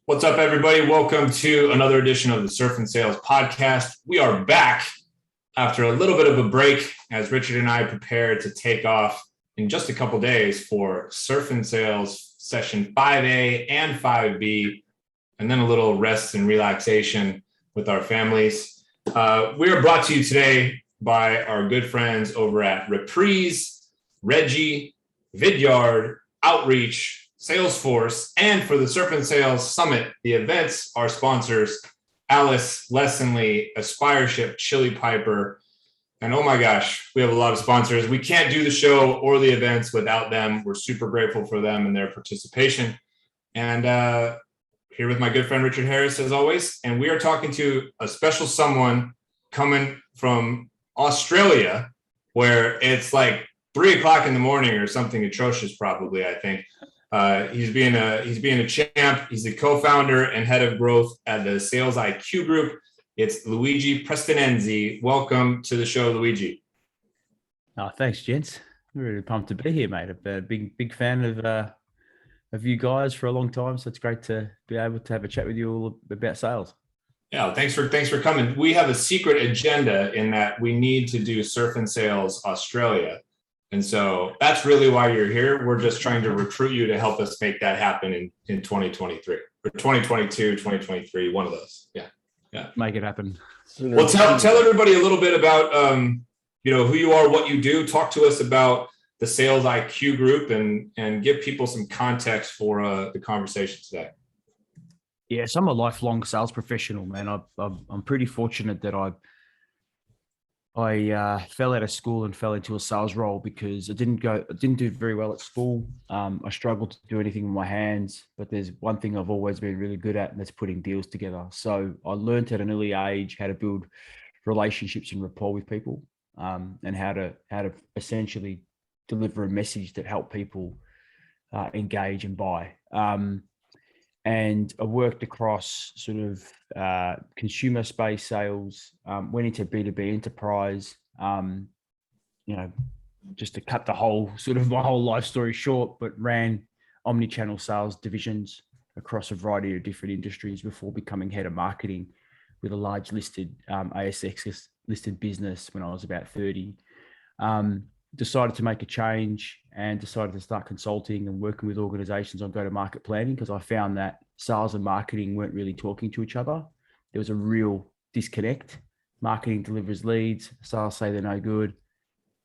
What's up, everybody? Welcome to another edition of the Surf and Sales podcast. We are back after a little bit of a break as Richard and I prepare to take off in just a couple days for Surf and Sales session 5A and 5B, and then a little rest and relaxation with our families. We are brought to you today by our good friends over at Reprise, Regie, Vidyard, Outreach, Salesforce, and for the Surf and Sales Summit, the events, our sponsors, Alice, Lessonly, Aspireship, Chili Piper, and oh my gosh, we have a lot of sponsors. We can't do the show or the events without them. We're super grateful for them and their participation. And here with my good friend Richard Harris, as always, and we are talking to a special someone coming from Australia, where it's like 3 o'clock in the morning or something atrocious, probably, I think. He's being a champ. He's the co-founder and head of growth at the Sales IQ group. It's Luigi Prestinenzi. Welcome to the show, Luigi. Oh, thanks, gents. I'm really pumped to be here, mate. I'm a big fan of you guys for a long time, so it's great to be able to have a chat with you all about sales. Yeah, thanks for coming. We have a secret agenda in that we need to do Surf and Sales Australia. And so that's really why you're here. We're just trying to recruit you to help us make that happen in 2023 or 2022, 2023, one of those. Yeah. Make it happen. Well, tell everybody a little bit about, who you are, what you do. Talk to us about the Sales IQ group and give people some context for the conversation today. Yes, I'm a lifelong sales professional, man. I'm pretty fortunate that I fell out of school and fell into a sales role because I didn't do very well at school. I struggled to do anything with my hands, but there's one thing I've always been really good at, and that's putting deals together. So I learned at an early age how to build relationships and rapport with people, and how to essentially deliver a message that helped people engage and buy. And I worked across sort of consumer space sales, went into B2B enterprise, just to cut my whole life story short, but ran omni-channel sales divisions across a variety of different industries before becoming head of marketing with a large listed ASX listed business when I was about 30. Decided to make a change and decided to start consulting and working with organizations on go-to-market planning because I found that sales and marketing weren't really talking to each other. There was a real disconnect. Marketing delivers leads, sales say they're no good.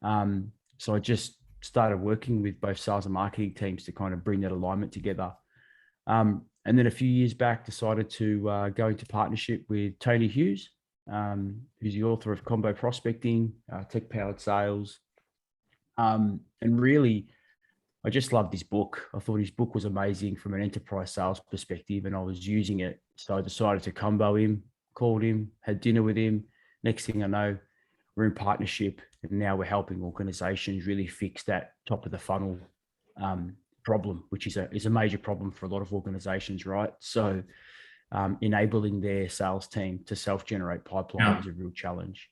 So I just started working with both sales and marketing teams to kind of bring that alignment together. And then a few years back, decided to go into partnership with Tony Hughes, who's the author of Combo Prospecting, Tech-Powered Sales. And really, I just loved his book. I thought his book was amazing from an enterprise sales perspective, and I was using it. So I decided to combo him, called him, had dinner with him. Next thing I know, we're in partnership, and now we're helping organizations really fix that top of the funnel problem, which is a major problem for a lot of organizations, right? So enabling their sales team to self-generate pipeline is a real challenge.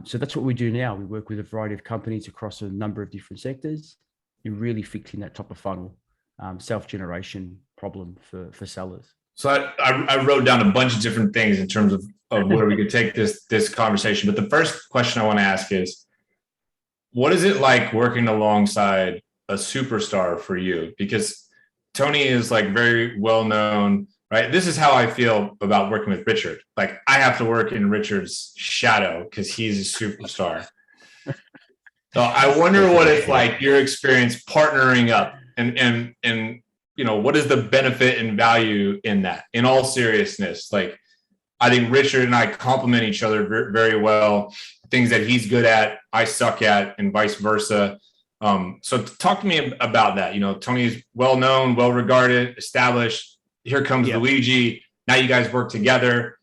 So that's what we do now. We work with a variety of companies across a number of different sectors in really fixing that top of funnel self-generation problem for sellers. So I wrote down a bunch of different things in terms of where we could take this conversation. But the first question I want to ask is, what is it like working alongside a superstar for you? Because Tony is like very well known, right? This is how I feel about working with Richard. Like I have to work in Richard's shadow because he's a superstar. So I wonder what it's like your experience partnering up and what is the benefit and value in that? In all seriousness, like I think Richard and I complement each other very well. Things that he's good at, I suck at, and vice versa. So talk to me about that. Tony's well known, well regarded, established. Here comes Luigi. Now you guys work together.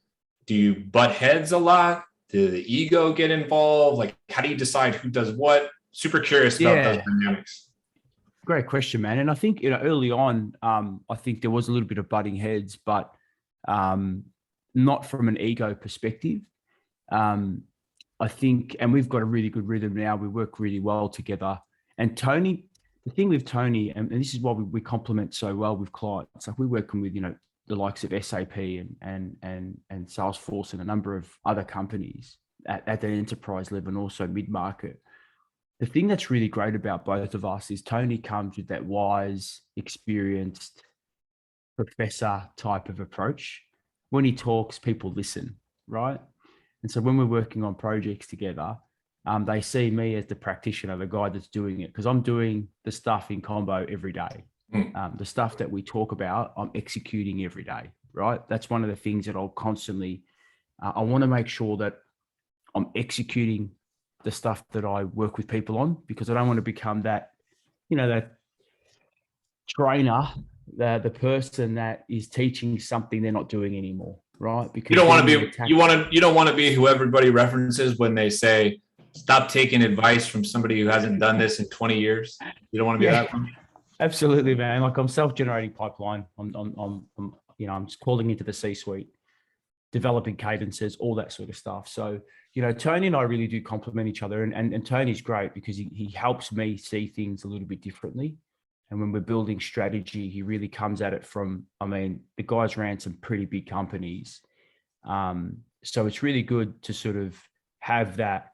Do you butt heads a lot? Does the ego get involved? Like, how do you decide who does what? Super curious about those dynamics. Great question, man. And I think, early on, I think there was a little bit of butting heads, but not from an ego perspective. I think, and we've got a really good rhythm now. We work really well together. And Tony, the thing with Tony, and this is why we complement so well with clients, like we're working with, the likes of SAP and Salesforce and a number of other companies at the enterprise level and also mid-market. The thing that's really great about both of us is Tony comes with that wise, experienced professor type of approach. When he talks, people listen, right? And so when we're working on projects together, they see me as the practitioner, the guy that's doing it, because I'm doing the stuff in combo every day. The stuff that we talk about, I'm executing every day, right? That's one of the things that I'll constantly, I want to make sure that I'm executing the stuff that I work with people on, because I don't want to become that, that trainer, the person that is teaching something they're not doing anymore, right? Because you don't want to be you don't want to be who everybody references when they say stop taking advice from somebody who hasn't done this in 20 years. You don't want to be that one. Absolutely, man. Like I'm self-generating pipeline. I'm just calling into the C-suite, developing cadences, all that sort of stuff. So, Tony and I really do complement each other, and Tony's great because he helps me see things a little bit differently. And when we're building strategy, he really comes at it from, the guys ran some pretty big companies. So it's really good to sort of have that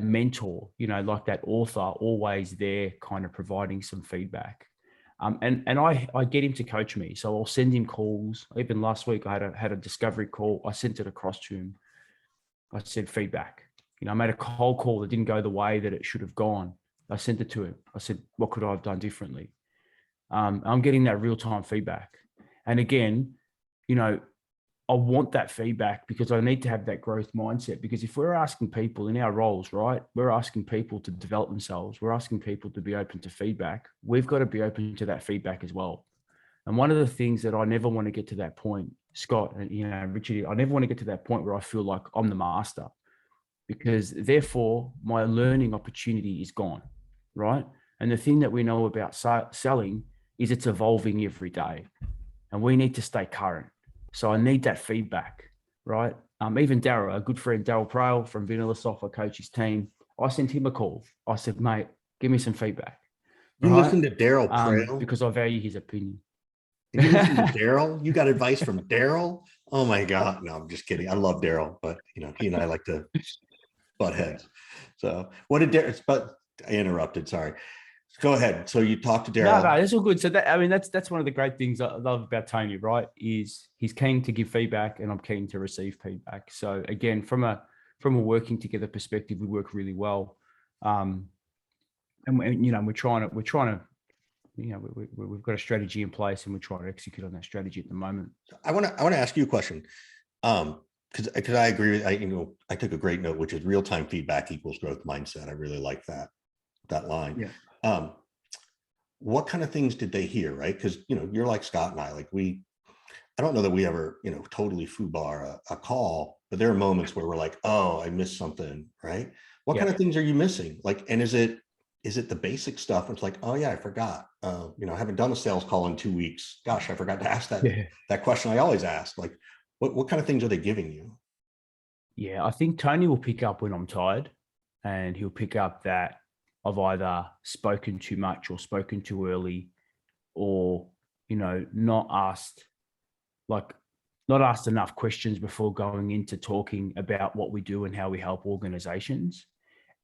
mentor, like that author always there kind of providing some feedback. And I get him to coach me. So I'll send him calls. Even last week, I had a discovery call. I sent it across to him. I said feedback. I made a cold call that didn't go the way that it should have gone. I sent it to him. I said, what could I have done differently? I'm getting that real-time feedback. And again, I want that feedback because I need to have that growth mindset. Because if we're asking people in our roles, right, we're asking people to develop themselves. We're asking people to be open to feedback. We've got to be open to that feedback as well. And one of the things that I never want to get to that point, Scott, and Richard, I never want to get to that point where I feel like I'm the master, because therefore my learning opportunity is gone, right? And the thing that we know about selling is it's evolving every day, and we need to stay current. So I need that feedback, right? Even Daryl, a good friend, Daryl Prale from Vanilla Software Coaches team, I sent him a call. I said, mate, give me some feedback. You listen to Daryl Prale? Because I value his opinion. You listen to Daryl? You got advice from Daryl? Oh my God. No, I'm just kidding. I love Daryl, but he and I like to butt heads. So what did Daryl, but I interrupted, sorry. Go ahead. So you talked to Daryl. No, that's all good. So that's one of the great things I love about Tony, right? Is he's keen to give feedback and I'm keen to receive feedback. So again, from a working together perspective, we work really well. And we're trying to, we've got a strategy in place and we're trying to execute on that strategy at the moment. I want to ask you a question. Because I agree with, I took a great note, which is real-time feedback equals growth mindset. I really like that line. Yeah. What kind of things did they hear, right? Because, you're like Scott and I, I don't know that we ever, totally foobar a call, but there are moments where we're like, oh, I missed something, right? What kind of things are you missing? And is it the basic stuff? It's like, oh yeah, I forgot, I haven't done a sales call in 2 weeks. Gosh, I forgot to ask that question I always ask. What kind of things are they giving you? Yeah, I think Tony will pick up when I'm tired, and he'll pick up that I've either spoken too much or spoken too early, or, not asked enough questions before going into talking about what we do and how we help organizations.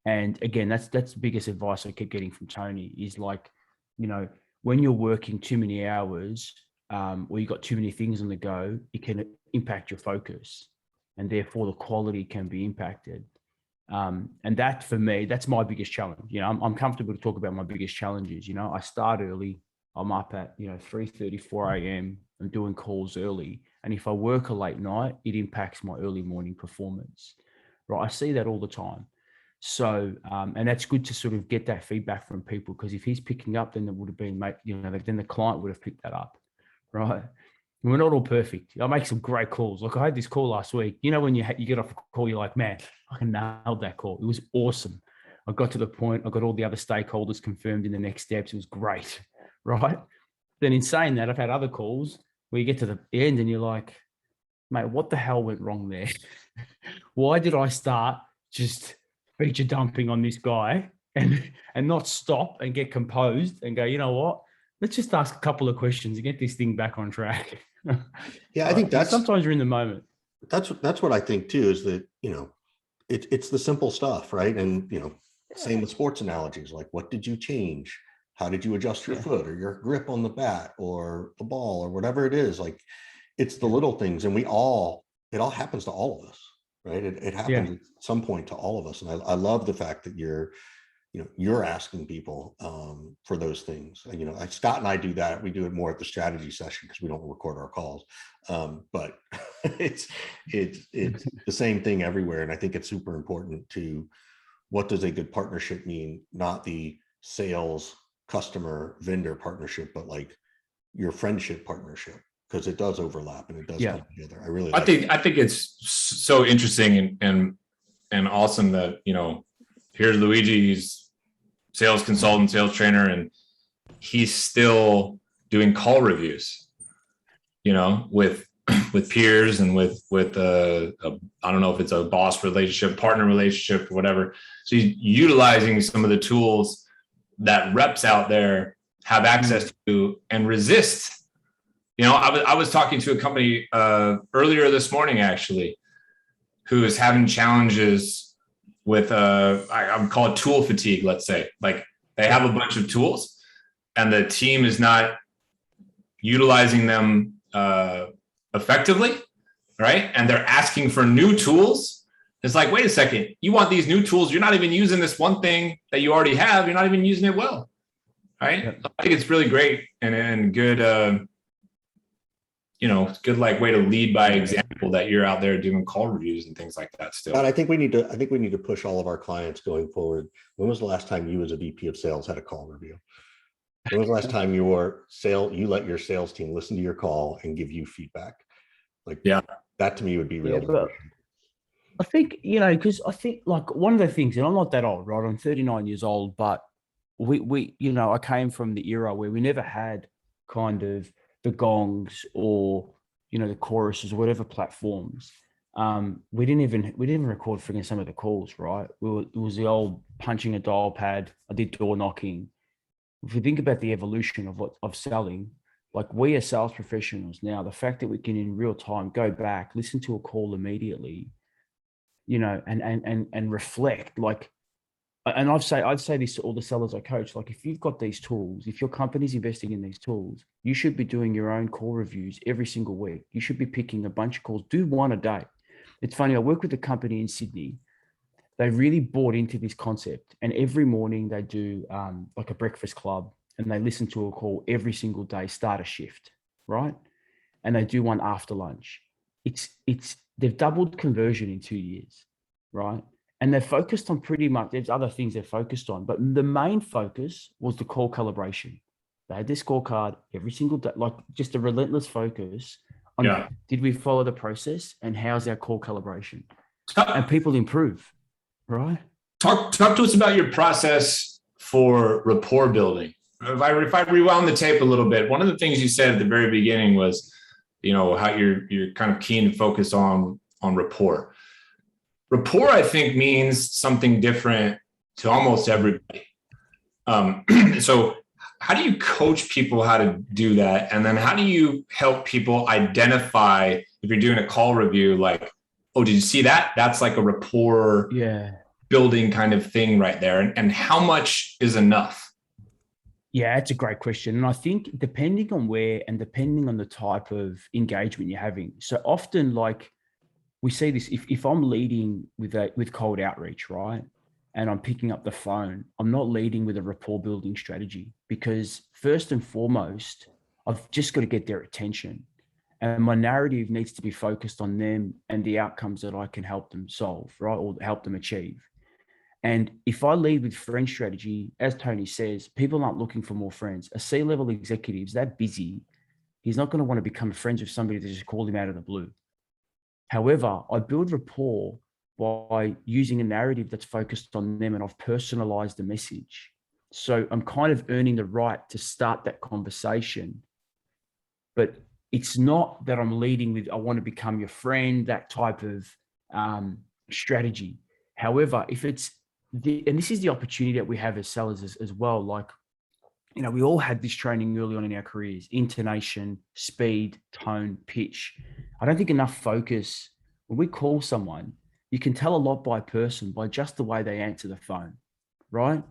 And again, that's the biggest advice I keep getting from Tony is when you're working too many hours, or you got too many things on the go, it can impact your focus, and therefore the quality can be impacted. And that for me, that's my biggest challenge. I'm comfortable to talk about my biggest challenges. I start early. I'm up at 3:30, 4 a.m. I'm doing calls early, and if I work a late night, it impacts my early morning performance. Right? I see that all the time. So, and that's good to sort of get that feedback from people, because if he's picking up, then there would have been, then the client would have picked that up, right? We're not all perfect. I make some great calls. I had this call last week. When you get off a call, you're like, man, I nailed that call. It was awesome. I got to the point. I got all the other stakeholders confirmed in the next steps. It was great, right? Then in saying that, I've had other calls where you get to the end and you're like, mate, what the hell went wrong there? Why did I start just feature dumping on this guy and not stop and get composed and go, you know what? let's just ask a couple of questions and get this thing back on track. Yeah, I think that's sometimes you're in the moment. That's what I think too, is that, it's the simple stuff, right? And, same with sports analogies, like what did you change? How did you adjust your foot or your grip on the bat or the ball or whatever it is? Like, it's the little things, and it all happens to all of us, right? It happens at some point to all of us. And I love the fact that you're asking people for those things. Scott and I do that. We do it more at the strategy session because we don't record our calls. But it's the same thing everywhere. And I think it's super important to, what does a good partnership mean? Not the sales, customer, vendor partnership, but like your friendship partnership, because it does overlap and it does come together. I think it's so interesting and awesome that, here's Luigi, he's sales consultant, sales trainer, and he's still doing call reviews, with peers and with I don't know if it's a boss relationship, partner relationship, or whatever. So he's utilizing some of the tools that reps out there have access to and resist. I was talking to a company earlier this morning, actually, who is having challenges with I would call it tool fatigue, let's say. Like, they have a bunch of tools and the team is not utilizing them effectively, right? And they're asking for new tools. It's like, wait a second, you want these new tools, you're not even using this one thing that you already have, you're not even using it well, right? So I think it's really great and good good like way to lead by example, that you're out there doing call reviews and things like that still. And I think we need to push all of our clients going forward. When was the last time you as a VP of sales had a call review? When was the last time you let your sales team listen to your call and give you feedback? That to me would be real. I think, because I think, like, one of the things, and I'm not that old, right? I'm 39 years old, but we I came from the era where we never had kind of the gongs or, the choruses or whatever platforms. We didn't even record frigging some of the calls, right? It was the old punching a dial pad. I did door knocking. If you think about the evolution of selling, like, we are sales professionals now, the fact that we can in real time go back, listen to a call immediately, and reflect, like, and I'd say this to all the sellers I coach, like, if you've got these tools, if your company's investing in these tools, you should be doing your own call reviews every single week. You should be picking a bunch of calls, do one a day. It's funny, I work with a company in Sydney. They really bought into this concept, and every morning they do like a breakfast club, and they listen to a call every single day, start a shift, right? And they do one after lunch. They've doubled conversion in 2 years, right? And they're focused on pretty much, there's other things they're focused on, but the main focus was the call calibration. They had this scorecard every single day, like just a relentless focus on did we follow the process and how's our call calibration? And people improve, right? Talk to us about your process for rapport building. If I rewound the tape a little bit, one of the things you said at the very beginning was, how you're kind of keen to focus on rapport. Rapport, I think, means something different to almost everybody. So how do you coach people how to do that? And then how do you help people identify, if you're doing a call review, like, oh, did you see that? That's like a rapport building kind of thing right there. And how much is enough? Yeah, that's a great question. And I think depending on where and depending on the type of engagement you're having. So often, like, we see this, if I'm leading with cold outreach, right? And I'm picking up the phone, I'm not leading with a rapport building strategy, because first and foremost, I've just got to get their attention. And my narrative needs to be focused on them and the outcomes that I can help them solve, right? Or help them achieve. And if I lead with friend strategy, as Tony says, people aren't looking for more friends. A C-level executive's that busy, he's not going to want to become friends with somebody that just called him out of the blue. However, I build rapport by using a narrative that's focused on them, and I've personalized the message. So I'm kind of earning the right to start that conversation. But it's not that I'm leading with, I want to become your friend, that type of strategy. However, if it's and this is the opportunity that we have as sellers as well, like, we all had this training early on in our careers: intonation, speed, tone, pitch. I don't think enough focus. When we call someone, you can tell a lot by a person by just the way they answer the phone, right?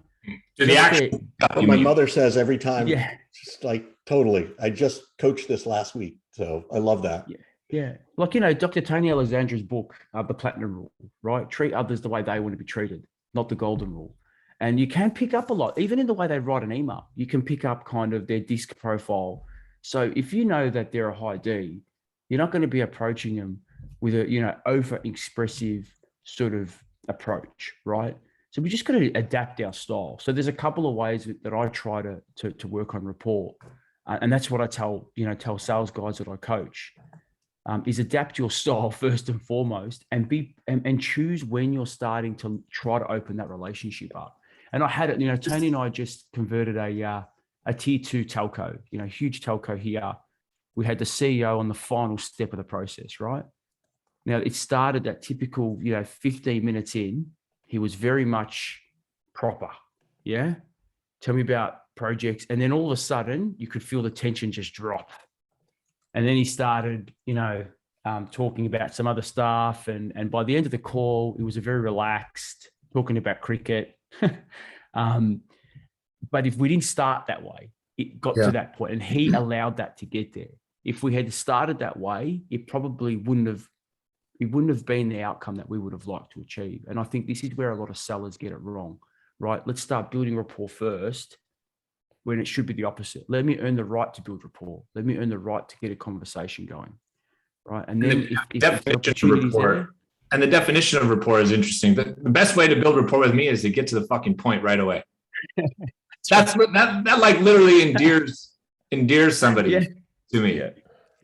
To the actual what my mother says every time. Yeah. Just like, totally. I just coached this last week. So I love that. Yeah. Like, Dr. Tony Alexandra's book, The Platinum Rule, right? Treat others the way they want to be treated, not the golden rule. And you can pick up a lot, even in the way they write an email. You can pick up kind of their disc profile. So if you know that they're a high D, you're not going to be approaching them with a, over expressive sort of approach, right? So we just got to adapt our style. So there's a couple of ways that I try to work on rapport. And that's what I tell sales guys that I coach, is adapt your style first and foremost, and choose when you're starting to try to open that relationship up. And I had it, Tony and I just converted a tier 2 telco, huge telco here. We had the CEO on the final step of the process, right? Now it started that typical, 15 minutes in, he was very much proper. Yeah. Tell me about projects. And then all of a sudden you could feel the tension just drop. And then he started, talking about some other stuff. And by the end of the call, it was a very relaxed, talking about cricket. But if we didn't start that way, it got to that point, and he allowed that to get there. If we had started that way, it probably wouldn't have been the outcome that we would have liked to achieve. And I think this is where a lot of sellers get it wrong, right? Let's start building rapport first, when it should be the opposite. Let me earn the right to build rapport. Let me earn the right to get a conversation going, right? And then if the opportunity's there. And the definition of rapport is interesting. The best way to build rapport with me is to get to the fucking point right away. that like literally endears somebody to me. Yeah.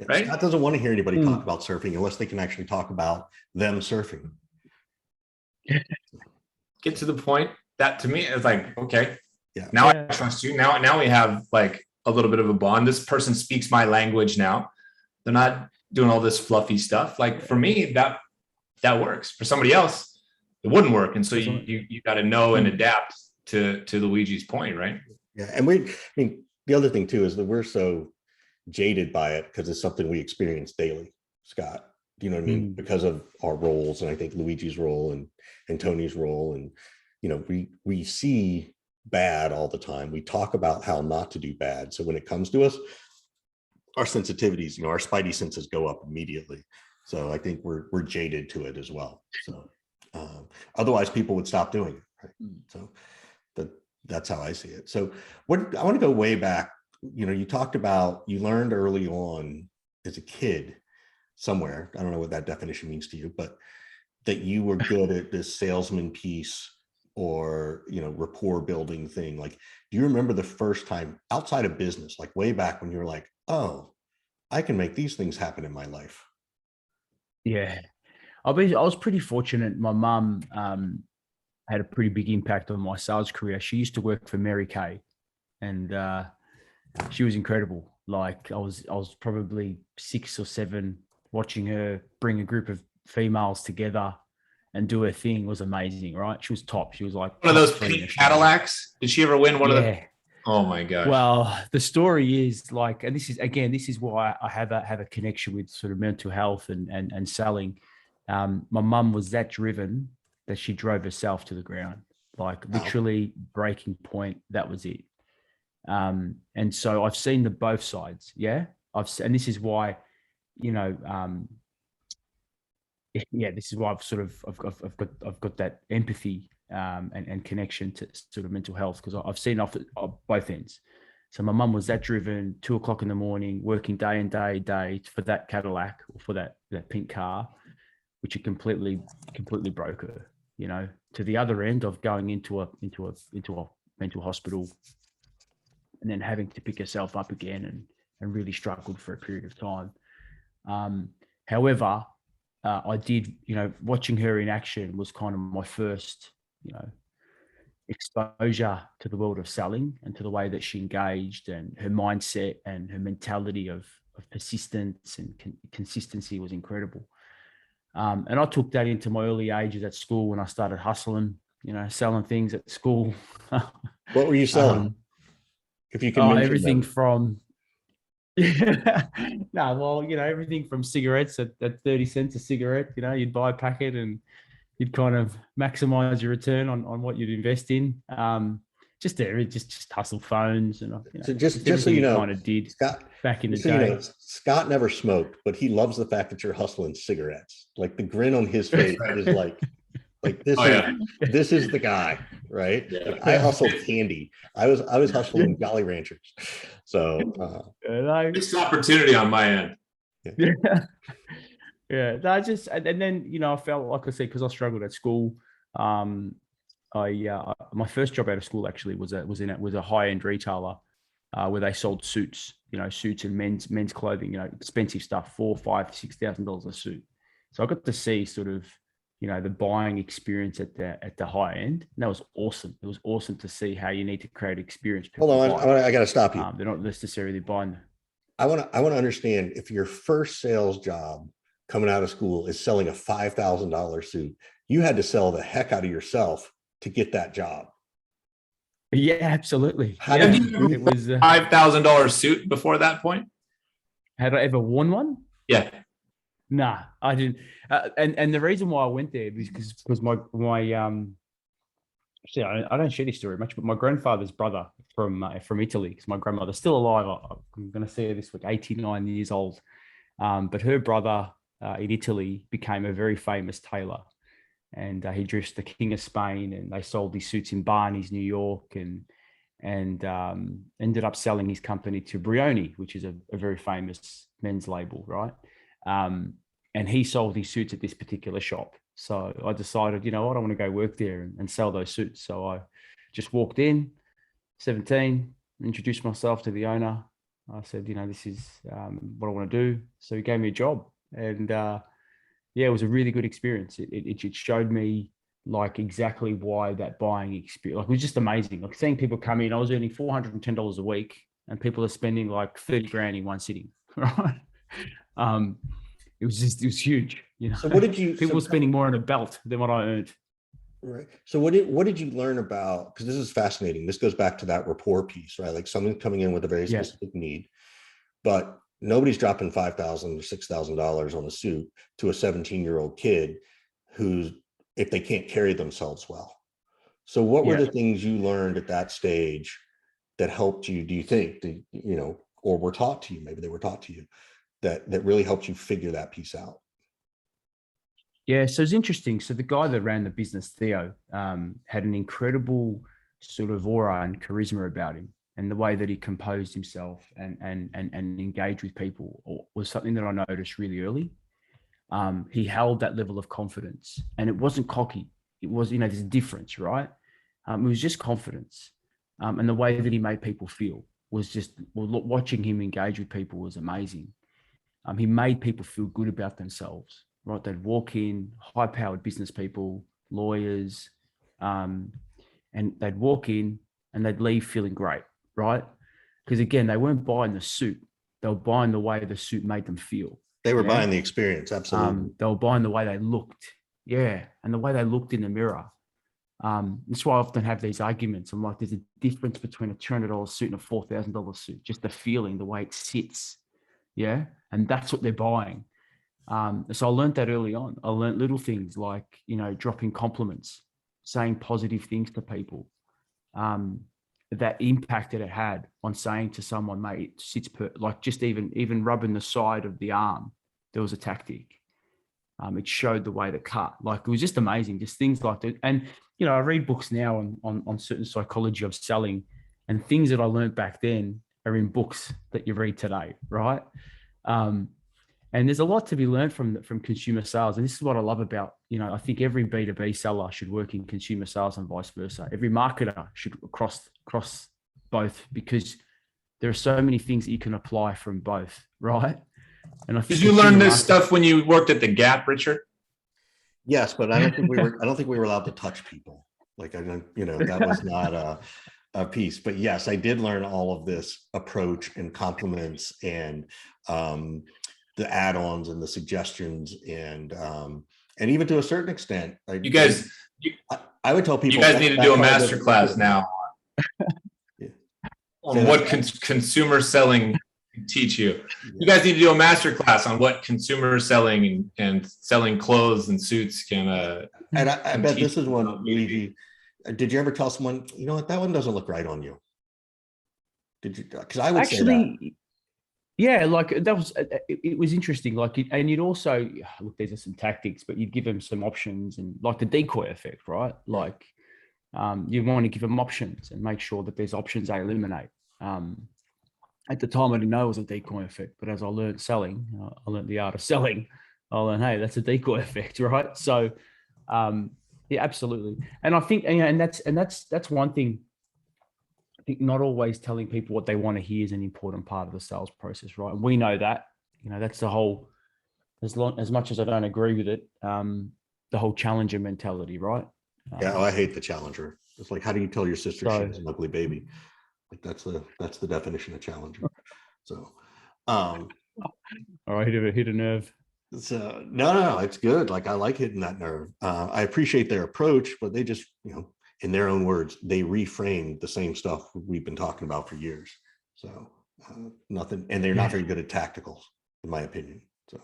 Right? Scott doesn't want to hear anybody talk about surfing unless they can actually talk about them surfing. Get to the point. That to me is like, okay, now I trust you. Now we have like a little bit of a bond. This person speaks my language now. They're not doing all this fluffy stuff. Like for me, that works. For somebody else, it wouldn't work. And so you got to know and adapt to Luigi's point, right? Yeah. And the other thing too is that we're so jaded by it because it's something we experience daily, Scott. Do you know what I mean? Because of our roles, and I think Luigi's role and Tony's role, and we see bad all the time. We talk about how not to do bad. So when it comes to us, our sensitivities, our spidey senses go up immediately. So I think we're jaded to it as well. So otherwise people would stop doing it. Right? So that's how I see it. So I want to go way back. You talked about, you learned early on as a kid somewhere, I don't know what that definition means to you, but that you were good at this salesman piece or, rapport building thing. Like, do you remember the first time outside of business, like way back when you were like, oh, I can make these things happen in my life? Yeah. I was pretty fortunate. My mum had a pretty big impact on my sales career. She used to work for Mary Kay, and she was incredible. Like I was probably 6 or 7, watching her bring a group of females together and do her thing was amazing, right? She was top. She was like one of those pink Cadillacs. Did she ever win one of the? Oh my gosh. Well, the story is like, and this is why I have a connection with sort of mental health and selling. My mum was that driven that she drove herself to the ground, like literally breaking point. That was it. And so I've seen the both sides. Yeah. And this is why, this is why I've got that empathy and connection to sort of mental health, because I've seen off both ends. So my mum was that driven, 2 o'clock in the morning, working day and day for that Cadillac or for that pink car, which it completely broke her, to the other end of going into a mental hospital and then having to pick herself up again and really struggled for a period of time. However, I did, watching her in action was kind of my first, exposure to the world of selling and to the way that she engaged, and her mindset and her mentality of persistence and consistency was incredible. And I took that into my early ages at school when I started hustling, selling things at school. What were you selling? If you can mention everything them. from no, well, everything from cigarettes at 30 cents a cigarette. You'd buy a packet and you'd kind of maximize your return on what you'd invest in. Just hustle phones and So just so everything you know, kind of did Scott, back in the so day. you know, Scott never smoked, but he loves the fact that you're hustling cigarettes. Like the grin on his face is like this is the guy, right? Yeah. Like I hustled candy. I was hustling Jolly Ranchers. So missed opportunity on my end. Yeah. Yeah. And then, I felt, like I said, because I struggled at school. My first job out of school actually was a high-end retailer where they sold suits, suits and men's clothing, expensive stuff, $4,000, $5,000, $6,000 a suit. So I got to see sort of, the buying experience at the high end. And that was awesome. It was awesome to see how you need to create experience. Hold on, I got to stop you. They're not necessarily buying. I want to understand if your first sales job coming out of school is selling a $5,000 suit, you had to sell the heck out of yourself to get that job. Yeah, absolutely. It was a $5,000 suit before that point. Had I ever worn one? Yeah. Nah, I didn't. And the reason why I went there was because my actually, I don't share this story much, but my grandfather's brother from Italy, because my grandmother's still alive. I'm going to see her this week, 89 years old. But her brother in Italy became a very famous tailor, and he dressed the King of Spain, and they sold these suits in Barney's, New York, and ended up selling his company to Brioni, which is a very famous men's label, right? And he sold his suits at this particular shop. So I decided, I want to go work there and sell those suits. So I just walked in, 17, introduced myself to the owner. I said, this is what I want to do. So he gave me a job, and it was a really good experience. It showed me like exactly why that buying experience, like, it was just amazing. Like seeing people come in, I was earning $410 a week, and people are spending like 30 grand in one sitting, right? It was huge. So what did you? People were spending more on a belt than what I earned. Right. So what did you learn about? Because this is fascinating. This goes back to that rapport piece, right? Like someone coming in with a very specific need, but nobody's dropping $5,000 or $6,000 on a suit to a 17-year-old kid who's, if they can't carry themselves well. So what were the things you learned at that stage that helped you? Do you think or were taught to you? Maybe they were taught to you that really helped you figure that piece out. Yeah, so it's interesting. So the guy that ran the business, Theo, had an incredible sort of aura and charisma about him, and the way that he composed himself and engaged with people was something that I noticed really early. He held that level of confidence, and it wasn't cocky. It was, there's a difference, right? It was just confidence, and the way that he made people feel was just, watching him engage with people was amazing. He made people feel good about themselves, right? They'd walk in, high-powered business people, lawyers, and they'd walk in and they'd leave feeling great, right? Because again, they weren't buying the suit; they were buying the way the suit made them feel. They were buying the experience, absolutely. They were buying the way they looked, and the way they looked in the mirror. That's why I often have these arguments. I'm like, there's a difference between a $200 suit and a $4,000 suit. Just the feeling, the way it sits, and that's what they're buying. So I learned that early on. I learned little things like, dropping compliments, saying positive things to people. That impact that it had on saying to someone, mate, it sits like just even rubbing the side of the arm, there was a tactic. It showed the way to cut. Like, it was just amazing, just things like that. And, I read books now on certain psychology of selling, and things that I learned back then are in books that you read today, right? And there's a lot to be learned from consumer sales. And this is what I love about, I think every B2B seller should work in consumer sales and vice versa. Every marketer should cross both, because there are so many things that you can apply from both, right? And I think, did you learn this stuff when you worked at the Gap, Richard? Yes, but I don't think we were allowed to touch people. Like, I don't, that was not a piece. But yes, I did learn all of this approach and compliments and the add-ons and the suggestions and even to a certain extent, I would tell people, you guys need to do a master class now. on what consumer selling can teach you. You guys need to do a master class on what consumer selling and selling clothes and suits can. And I bet this is one, Luigi. Did you ever tell someone, you know what, that one doesn't look right on you? Did you? Because I would actually, say that. yeah, like that was, it was interesting. Like, and you'd also look, there's some tactics, but you'd give them some options and like the decoy effect, right? Like, you want to give them options and make sure that there's options they eliminate. At the time, I didn't know it was a decoy effect, but as I learned selling, I learned the art of selling. I learned, hey, that's a decoy effect, right? So, yeah, absolutely. And I think, and that's one thing. I think not always telling people what they want to hear is an important part of the sales process, right? And we know that, that's the whole. As much as I don't agree with it, the whole challenger mentality, right? Yeah, I hate the challenger. It's like, how do you tell your sister she has an ugly baby? Like that's the definition of challenger. So, all right, hit a nerve. So no, it's good. Like I like hitting that nerve. I appreciate their approach, but they just, in their own words, they reframed the same stuff we've been talking about for years. So nothing, and they're not very good at tacticals, in my opinion. So,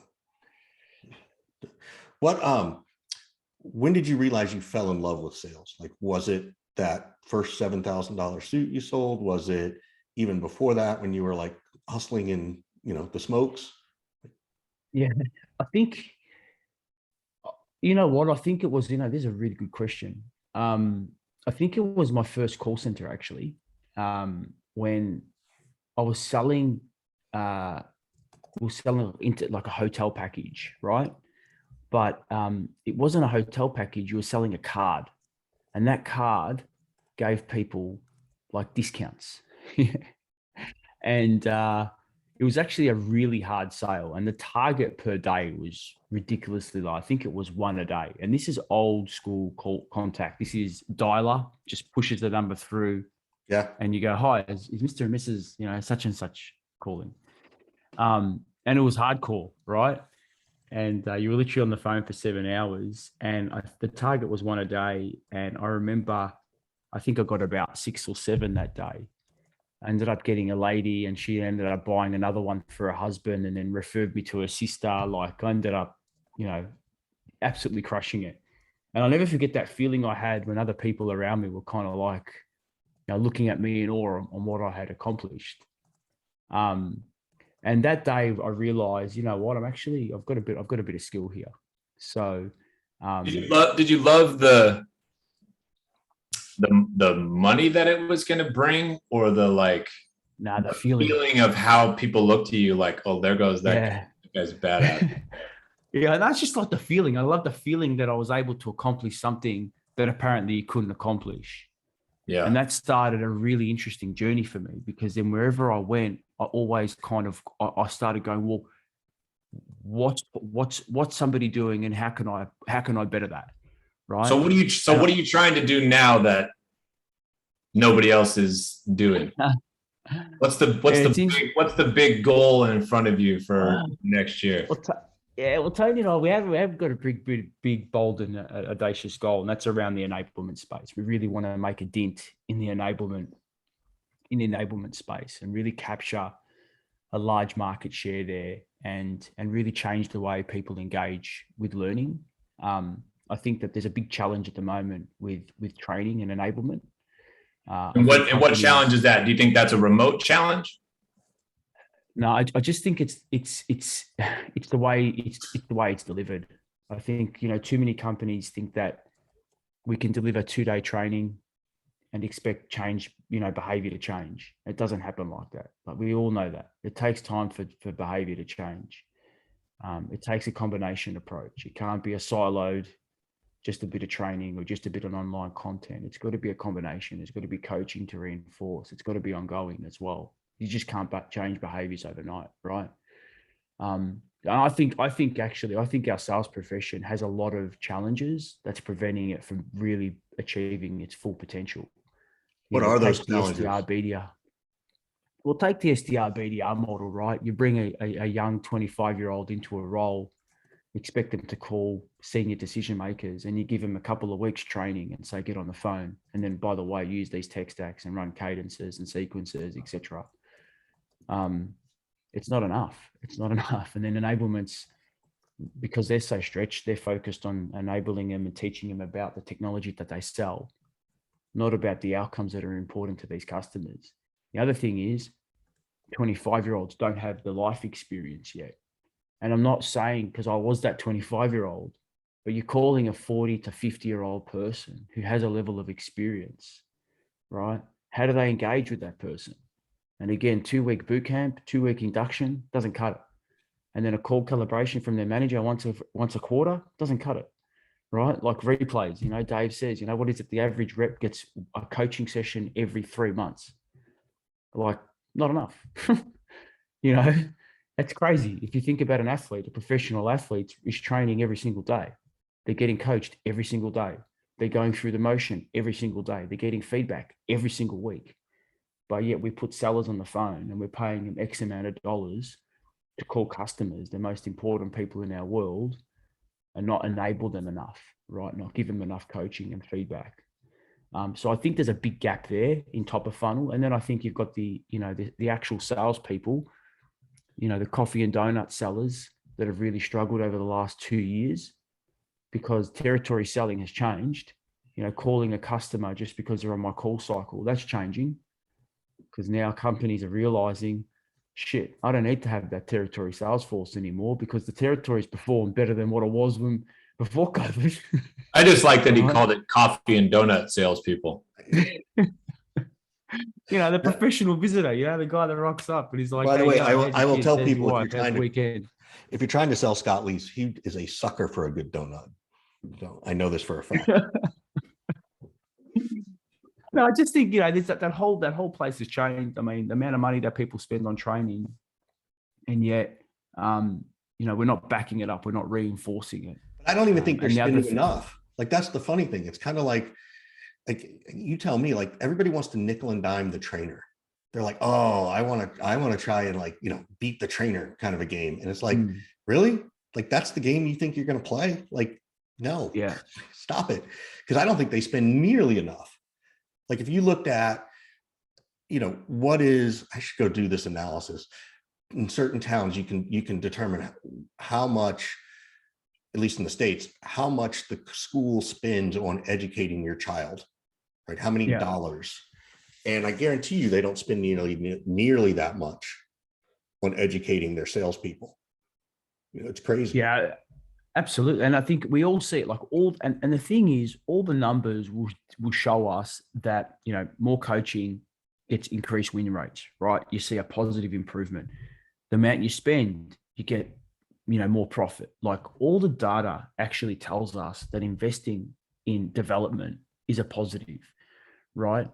when did you realize you fell in love with sales? Like, was it that first $7,000 suit you sold? Was it even before that when you were like hustling in, the smokes? Yeah, I think, you know what? I think it was, this is a really good question. I think it was my first call center actually, when I was selling, into like a hotel package, right? But it wasn't a hotel package. You were selling a card, and that card gave people like discounts. And it was actually a really hard sale, and the target per day was ridiculously low. I think it was one a day, and this is old school call contact. This is dialer, just pushes the number through. Yeah. And you go, hi, is Mr. and Mrs. Such and such calling. And it was hardcore, right? And you were literally on the phone for 7 hours, and the target was one a day. And I remember, I think I got about 6 or 7 that day. I ended up getting a lady, and she ended up buying another one for her husband, and then referred me to her sister. Like I ended up, absolutely crushing it. And I'll never forget that feeling I had when other people around me were kind of like, looking at me in awe on what I had accomplished. And that day I realized, what, I've got a bit of skill here. So, did you love the money that it was going to bring, or the feeling of how people look to you like, oh, there goes that guy's badass. Yeah, that's just like the feeling. I love the feeling that I was able to accomplish something that apparently you couldn't accomplish. Yeah. And that started a really interesting journey for me, because then wherever I went, I always I started going, well, what's somebody doing, and how can I better that? Right. So what are you trying to do now that nobody else is doing? What's the big goal in front of you for next year? Well, Tony and I, we have got a big, bold and audacious goal, and that's around the enablement space. We really want to make a dent in the enablement space, and really capture a large market share there, and really change the way people engage with learning. I think that there's a big challenge at the moment with training and enablement. And what challenge is that? Do you think that's a remote challenge? No, I just think it's the way it's delivered. I think, too many companies think that we can deliver 2-day training and expect behavior to change. It doesn't happen like that. But we all know that it takes time for behavior to change. It takes a combination approach. It can't be a siloed, just a bit of training or just a bit of online content. It's got to be a combination. There's got to be coaching to reinforce. It's got to be ongoing as well. You just can't change behaviors overnight, right? I think our sales profession has a lot of challenges that's preventing it from really achieving its full potential. What are those challenges? Well, take the SDR BDR model, right? You bring a young 25-year-old into a role, expect them to call senior decision makers, and you give them a couple of weeks training and say, get on the phone. And then, by the way, use these tech stacks and run cadences and sequences, etc. It's not enough. It's not enough. And then enablements, because they're so stretched, they're focused on enabling them and teaching them about the technology that they sell, not about the outcomes that are important to these customers. The other thing is 25-year-olds don't have the life experience yet. And I'm not saying because I was that 25-year-old, but you're calling a 40 to 50-year-old person who has a level of experience, right? How do they engage with that person? And again, 2-week boot camp, 2-week induction doesn't cut it. And then a call calibration from their manager once a quarter doesn't cut it, right? Like replays, Dave says, what is it? The average rep gets a coaching session every 3 months. Like, not enough. That's crazy. If you think about an athlete, a professional athlete is training every single day. They're getting coached every single day. They're going through the motion every single day. They're getting feedback every single week. But yet we put sellers on the phone and we're paying them X amount of dollars to call customers, the most important people in our world, and not enable them enough, right? Not give them enough coaching and feedback. So I think there's a big gap there in top of funnel. And then I think you've got the actual salespeople, the coffee and donut sellers that have really struggled over the last 2 years because territory selling has changed. Calling a customer just because they're on my call cycle, that's changing because now companies are realizing, shit, I don't need to have that territory sales force anymore because the territories perform better than what it was before COVID. I just like that he called it coffee and donut salespeople. The professional visitor, the guy that rocks up and he's like, by the way, I will tell kids, people if you're trying to sell Scott Leese, he is a sucker for a good donut. So I know this for a fact. No, I just think, that whole place has changed. I mean, the amount of money that people spend on training, and yet, we're not backing it up. We're not reinforcing it. But I don't even think they're spending enough. Like, that's the funny thing. It's kind of like you tell me, like, everybody wants to nickel and dime the trainer. They're like, oh, I want to try and beat the trainer kind of a game. And it's like, really? Like, that's the game you think you're going to play? Like, no, yeah, stop it. Because I don't think they spend nearly enough. Like, if you looked at, I should go do this analysis. In certain towns, you can determine how much, at least in the States, how much the school spends on educating your child, right? How many dollars? And I guarantee you, they don't spend nearly that much on educating their salespeople. It's crazy. Yeah, absolutely. And I think we all see it, like and the thing is, all the numbers will show us that, more coaching gets increased win rates, right? You see a positive improvement. The amount you spend, you get, more profit. Like, all the data actually tells us that investing in development is a positive, right?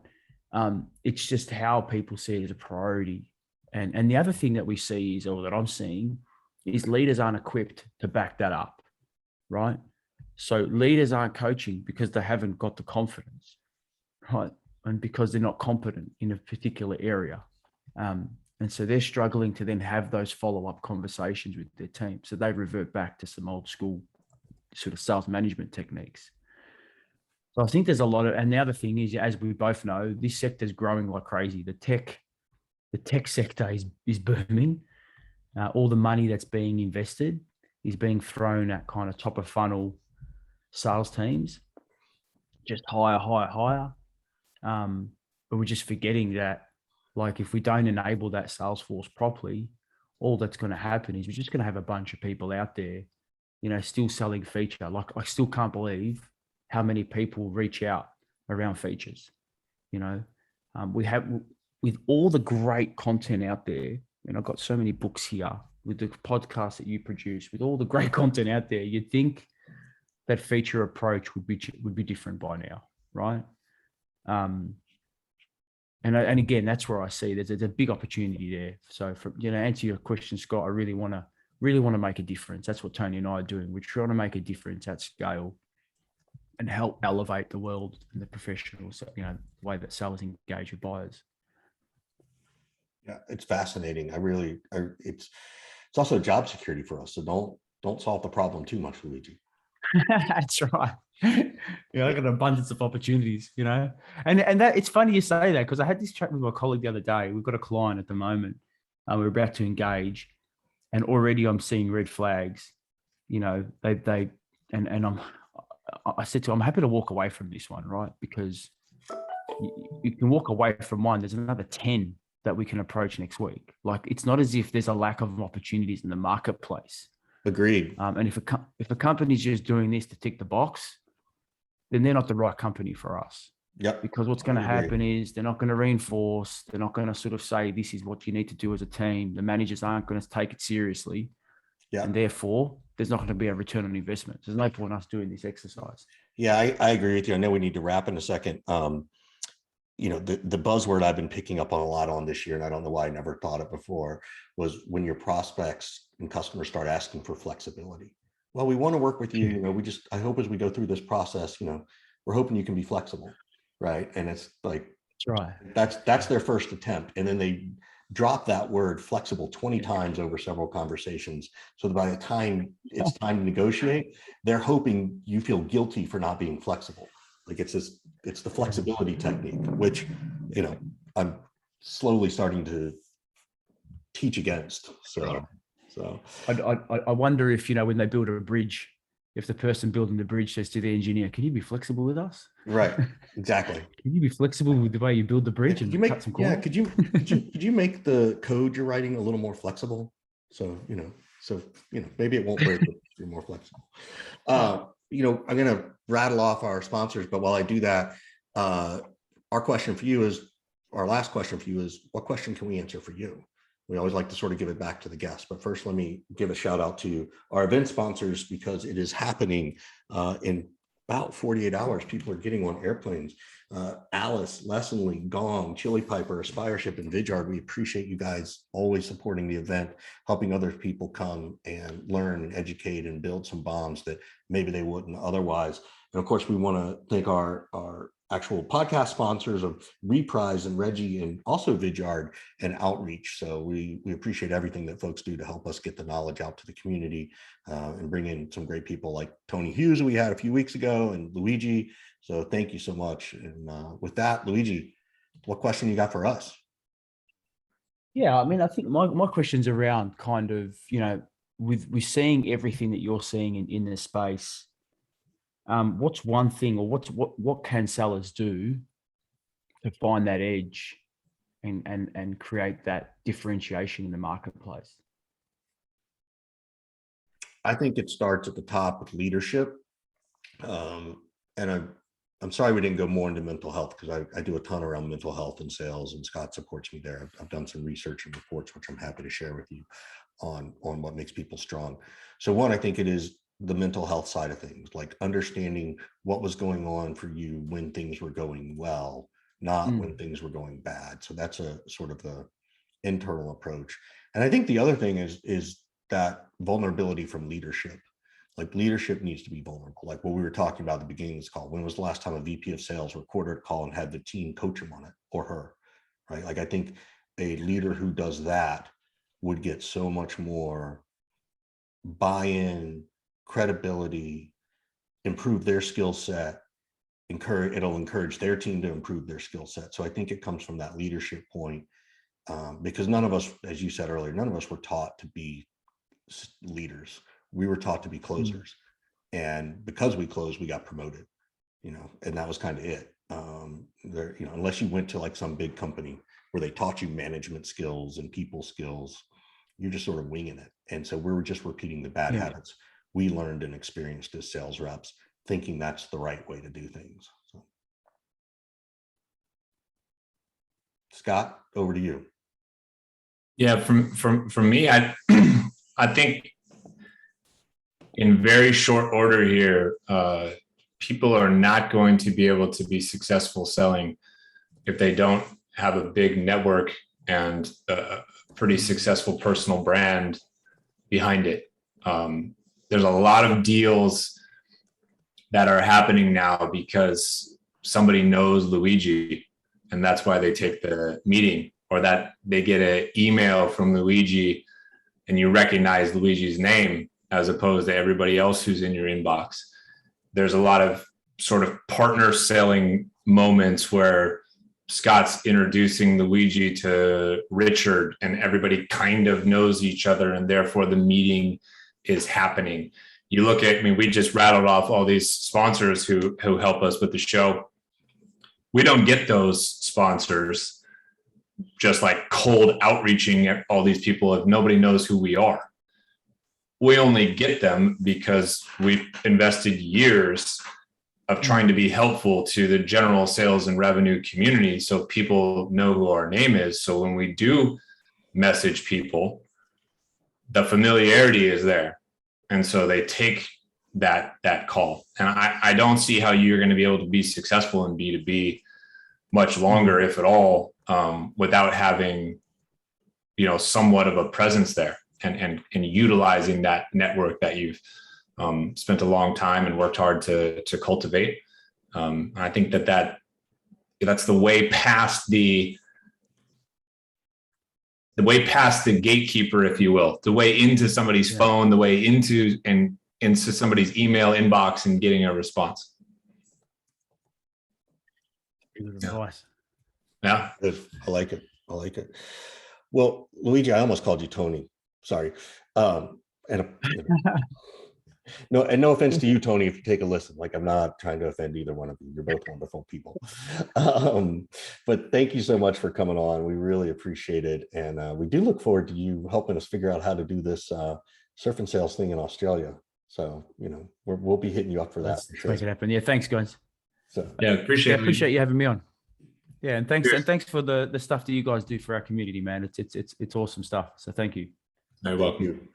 It's just how people see it as a priority. And the other thing that we see is, or that I'm seeing, is leaders aren't equipped to back that up, right? So leaders aren't coaching because they haven't got the confidence, right? And because they're not competent in a particular area. And so they're struggling to then have those follow-up conversations with their team. So they revert back to some old school sort of sales management techniques. So I think there's a lot of, and the other thing is, as we both know, this sector is growing like crazy. The tech sector is booming. All the money that's being invested is being thrown at kind of top of funnel sales teams, just higher. But we're just forgetting that, like, if we don't enable that sales force properly, all that's going to happen is we're just going to have a bunch of people out there, still selling feature. Like, I still can't believe how many people reach out around features. We have, with all the great content out there, and I've got so many books here, with the podcast that you produce, with all the great content out there, you'd think that feature approach would be different by now, right? And again, that's where I see there's a big opportunity there. So, for answer your question, Scott, I really want to make a difference. That's what Tony and I are doing. We're trying to make a difference at scale and help elevate the world and the professionals, the way that sellers engage with buyers. Yeah, it's fascinating. It's also job security for us. So don't solve the problem too much, Luigi. That's right. Yeah, I got an abundance of opportunities, and that it's funny you say that, because I had this chat with my colleague the other day. We've got a client at the moment. We're about to engage, and already I'm seeing red flags. I said to him, I'm happy to walk away from this one, right? Because you can walk away from one. There's another 10 that we can approach next week. Like, it's not as if there's a lack of opportunities in the marketplace. Agreed. And if a company's just doing this to tick the box, then they're not the right company for us. Yep. Because what's going to happen is they're not going to reinforce. They're not going to sort of say, this is what you need to do as a team. The managers aren't going to take it seriously. Yeah. And therefore, there's not going to be a return on investment. There's no point in us doing this exercise. Yeah, I agree with you. I know we need to wrap in a second. The buzzword I've been picking up on a lot on this year, and I don't know why I never thought it before, was when your prospects and customers start asking for flexibility. Well, we want to work with you. I hope as we go through this process, we're hoping you can be flexible, right? And it's like, that's right. That's their first attempt, and then they drop that word flexible 20 times over several conversations. So that by the time it's time to negotiate, they're hoping you feel guilty for not being flexible. Like it's the flexibility technique, which, I'm slowly starting to teach against. So I wonder if, when they build a bridge, if the person building the bridge says to the engineer, can you be flexible with us? Right. Exactly. Can you be flexible with the way you build the bridge and cut some corners? Could you make the code you're writing a little more flexible? So, maybe it won't break if you're more flexible. I'm going to rattle off our sponsors, but while I do that, our last question for you is, what question can we answer for you? We always like to sort of give it back to the guests, but first let me give a shout out to our event sponsors, because it is happening in about 48 hours. People are getting on airplanes. Alice, Lessonly, Gong, Chili Piper, Aspireship, and Vidyard. We appreciate you guys always supporting the event, helping other people come and learn and educate and build some bonds that maybe they wouldn't otherwise. And of course, we want to thank our actual podcast sponsors of Reprise and Regie, and also Vidyard and Outreach. So we appreciate everything that folks do to help us get the knowledge out to the community and bring in some great people like Tony Hughes, who we had a few weeks ago, and Luigi. So thank you so much. And with that, Luigi, what question you got for us? Yeah, I mean, I think my question's around kind of, with seeing everything that you're seeing in this space, what's one thing, or what can sellers do to find that edge and create that differentiation in the marketplace? I think it starts at the top with leadership. And I'm sorry we didn't go more into mental health, because I do a ton around mental health and sales, and Scott supports me there. I've done some research and reports, which I'm happy to share with you on what makes people strong. So one, I think it is the mental health side of things, like understanding what was going on for you when things were going well, not when things were going bad. So that's a sort of the internal approach. And I think the other thing is that vulnerability from leadership. Like, leadership needs to be vulnerable. Like what we were talking about at the beginning of this call. When was the last time a VP of sales recorded a call and had the team coach him on it, or her, right? Like, I think a leader who does that would get so much more buy-in, credibility, improve their skill set, it'll encourage their team to improve their skill set. So I think it comes from that leadership point, because none of us, as you said earlier, none of us were taught to be leaders. We were taught to be closers, and because we closed, we got promoted, and that was kind of it. Unless you went to like some big company where they taught you management skills and people skills, you're just sort of winging it. And so we were just repeating the bad habits we learned and experienced as sales reps, thinking that's the right way to do things. So, Scott, over to you. Yeah, from me, I think in very short order here, people are not going to be able to be successful selling if they don't have a big network and a pretty successful personal brand behind it. There's a lot of deals that are happening now because somebody knows Luigi, and that's why they take the meeting, or that they get an email from Luigi and you recognize Luigi's name as opposed to everybody else who's in your inbox. There's a lot of sort of partner selling moments where Scott's introducing Luigi to Richard and everybody kind of knows each other, and therefore the meeting is happening. You look at, I mean, we just rattled off all these sponsors who help us with the show. We don't get those sponsors just like cold outreaching at all these people if nobody knows who we are. We only get them because we've invested years of trying to be helpful to the general sales and revenue community so people know who our name is. So when we do message people, the familiarity is there. And so they take that call. And I don't see how you're going to be able to be successful in B2B much longer, if at all, without having, somewhat of a presence there and utilizing that network that you've spent a long time and worked hard to cultivate. I think that's the way past the gatekeeper, if you will, the way into somebody's phone, the way into somebody's email inbox and getting a response. Good advice. Yeah. I like it. Well, Luigi, I almost called you Tony. Sorry. No offense to you, Tony, if you take a listen. Like, I'm not trying to offend either one of you. You're both wonderful people. But thank you so much for coming on. We really appreciate it. And we do look forward to you helping us figure out how to do this surf and sales thing in Australia. So, we'll be hitting you up for that. Let's make it happen. Yeah. Thanks, guys. So appreciate you having me on. Yeah. And thanks for the stuff that you guys do for our community, man. It's awesome stuff. So thank you. You're welcome.